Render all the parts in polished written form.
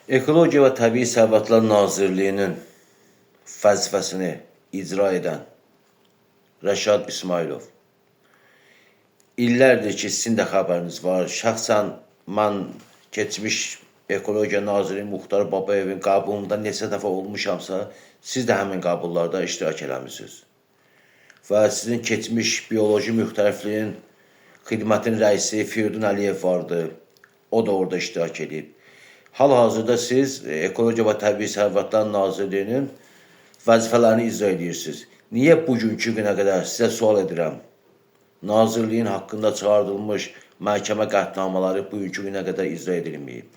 Ekologiya və Təbii Sərvətlər Nazirliyinin vəzifəsini icra edən Rəşad İsmailov. İllərdir ki, sizin də xəbəriniz var. Şəxsən mən keçmiş Ekologiya Naziri Muxtar Babayevin qəbulunda neçə dəfə olmuşamsa, siz də həmin qəbullarda iştirak eləmişsiniz. Və sizin keçmiş bioloji müxtəlifliyin xidmətin rəisi Firidun Əliyev vardı. O da orada iştirak edib. Hal-hazırda siz Ekologiya və Təbii Sərvətlər Nazirliyinin vəzifələrini icra edirsiniz. Niyə bugünkü günə qədər sizə sual edirəm? Nazirliyin haqqında çıxardılmış məhkəmə qətnamaları bugünkü günə qədər icra edilməyib.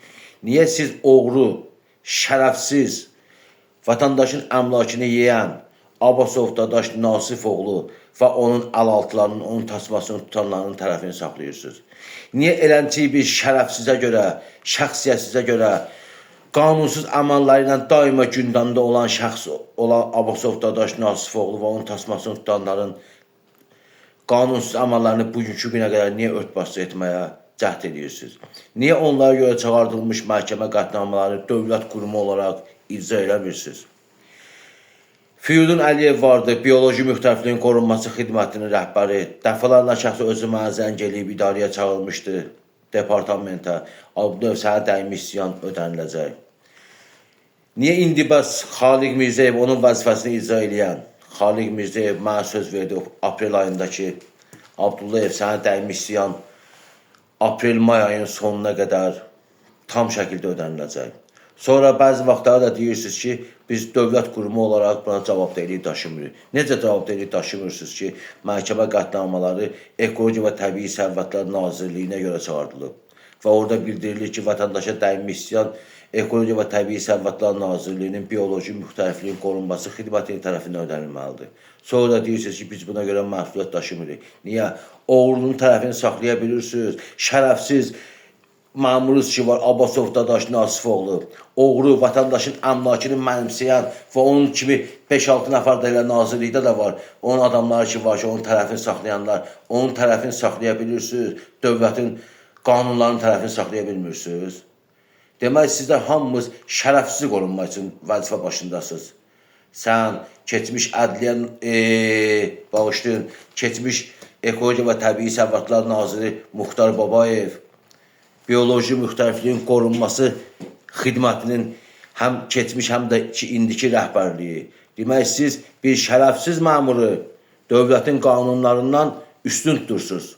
Niyə siz oğru, şərəfsiz, vətəndaşın əmlakını yeyən Abbasov Dadaş Nasifoğlu və onun əlaltılarının, onun tasmasını tutanlarının tərəfini saxlayırsınız? Niyə eləncə bir şərəfsizə görə, şəxsiyyətsizə görə, qanunsuz əməlləri ilə daima gündəmdə olan şəxs olan Abbasov Dadaş Nasifoğlu və onun tasmasını tutanların qanunsuz əməllərini bugünkü günə qədər niyə örtbas etməyə cəhd edirsiniz? Niyə onlara görə çıxardılmış məhkəmə qətnamaları dövlət qurumu olaraq icra eləmirsiniz? Firidun Əliyev vardı, bioloji müxtəlifliyin qorunması xidmətinin rəhbəri. Dəfələrlə şəxsi özü mənə zəng eləyib idarəyə çağırmışdı, departamentə. Bu növ sənə dəymiş ziyan ödəniləcək. Niyə indi bəs Xaliq Mirzəyev onun vəzifəsini icra eləyən? Xaliq Mirzəyev mənə söz verdi aprel ayında ki, Abdullayev sənə dəymiş ziyan aprel-may ayının sonuna qədər tam şəkildə ödəniləcək. Sonra bəzi vaxtlarda da deyirsiniz ki, biz dövlət qurumu olaraq buna cavabdehliyi daşımırıq. Necə cavabdehliyi daşımırsınız ki, məhkəmə qətnamaları Ekologiya və Təbii Sərvətlər Nazirliyinə görə çağırılıb və orada bildirilir ki, vətəndaşa dəymiş ziyan Ekologiya və Təbii Sərvətlər Nazirliyinin bioloji müxtəlifliyin qorunması xidmətinin tərəfindən ödənilməlidir. Sonra da deyirsiniz ki, biz buna görə məsuliyyət daşımırıq. Niyə? Oğrunun tərəfini saxlaya bilirsiniz, şərəfsiz məmuruz ki var, Abbasov Dadaş Nasifoğlu, oğru, vətəndaşın əmlakını mənimsəyən və onun kimi 5-6 nəfər də elə nazirlikdə də var. Onun adamları ki var ki, onun tərəfini saxlayanlar, onun tərəfini saxlaya bilirsiniz, dövlətin qanunlarının tərəfini saxlaya bilmirsiniz. Demək, sizlər hamımız şərəfsiz qorunmaq üçün vəzifə başındasınız. Sən, keçmiş ədliyyə, bağışlayın, keçmiş Ekologiya və Təbii Sərvətlər Naziri Muxtar Babayev, bioloji müxtəlifliyin qorunması xidmətinin həm keçmiş, həm də indiki rəhbərliyi. Demək, siz bir şərəfsiz məmuru dövlətin qanunlarından üstün tutursunuz.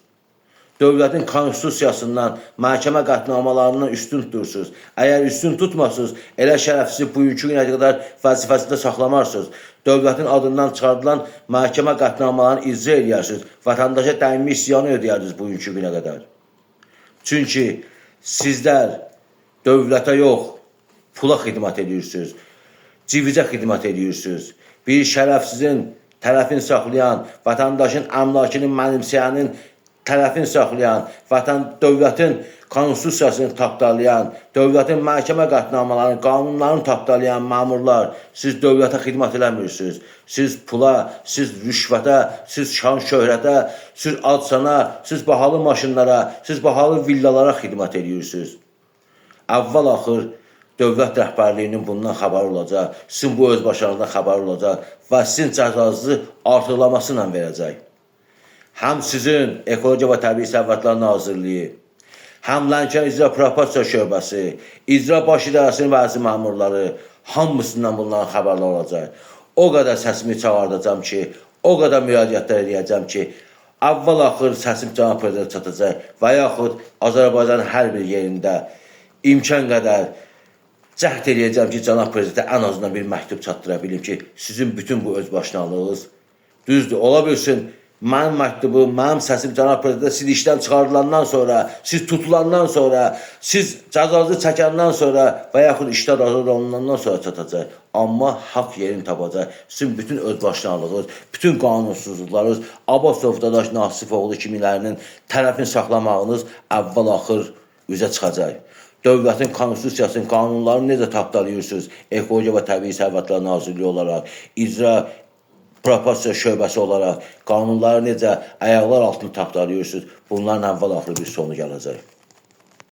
Dövlətin konstitusiyasından, məhkəmə qətnamalarından üstün tutursunuz. Əgər üstün tutmasınız, elə şərəfsizi bugünkü günə qədər vəzifəsində saxlamarsınız. Dövlətin adından çıxardılan məhkəmə qətnamalarını icra edərsiniz. Vətəndaşa dəymiş ziyanı ödəyərsiniz bugünkü günə qədər. Çünki sizlər dövlətə yox, pula xidmət edirsiniz, civizə xidmət edirsiniz. Bir şərəfsizin tərəfini saxlayan, vətəndaşın əmlakını mənimsəyənin tərəfini saxlayan, dövlətin konstitusiyasını tapdalayan, dövlətin məhkəmə qətnamalarını, qanunlarını tapdalayan məmurlar, siz dövlətə xidmət eləmirsiniz. Siz pula, siz rüşvətə, siz şan-şöhrətə, siz ad-sana, siz bahalı maşınlara, siz bahalı villalara xidmət edirsiniz. Əvvəl-axır dövlət rəhbərliyinin bundan xəbər olacaq, sizin bu özbaşınızdan xəbər olacaq və sizin cəzanızı artırılması ilə verəcək. Həm sizin Ekologiya və Təbii Sərvətlər Nazirliyi, həm Lənkəran İcra Proporsiya Şöbəsi, İcra Baş İdarəsinin bəzi məmurları, hamısından bundan xəbərlər olacaq. O qədər səsimi çağırdacam ki, o qədər müraciətlər edəcəm ki, əvvəl-axır səsim cənab prezidentə çatacaq və yaxud Azərbaycanın hər bir yerində imkan qədər cəhd edəcəm ki, cənab prezidentə ən azından bir məktub çatdıra bilim ki, sizin bütün bu özbaşınalığınız düzdür, ola bilsin. Mənim məktubum, mənim səsim cənab prezidentə siz işdən çıxarılandan sonra, siz tutulandan sonra, siz cəzanızı çəkəndən sonra və yaxud işdən azad olunandan sonra çatacaq. Amma haqq yerini tapacaq. Sizin bütün özbaşınalığınız, bütün qanunsuzluqlarınız, Abbasov Dadaş Nasifoğlu kimilərinin tərəfini saxlamağınız əvvəl-axır üzə çıxacaq. Dövlətin konstitusiyasının qanunlarını necə tapdalayırsınız? Ekologiya və Təbii Sərvətlər Nazirliyi olaraq, icra proporsiya şöbəsi olaraq qanunları necə ayaqlar altını tapdalayırsınız? Bunların əvvəl-axır bir sonu gələcək.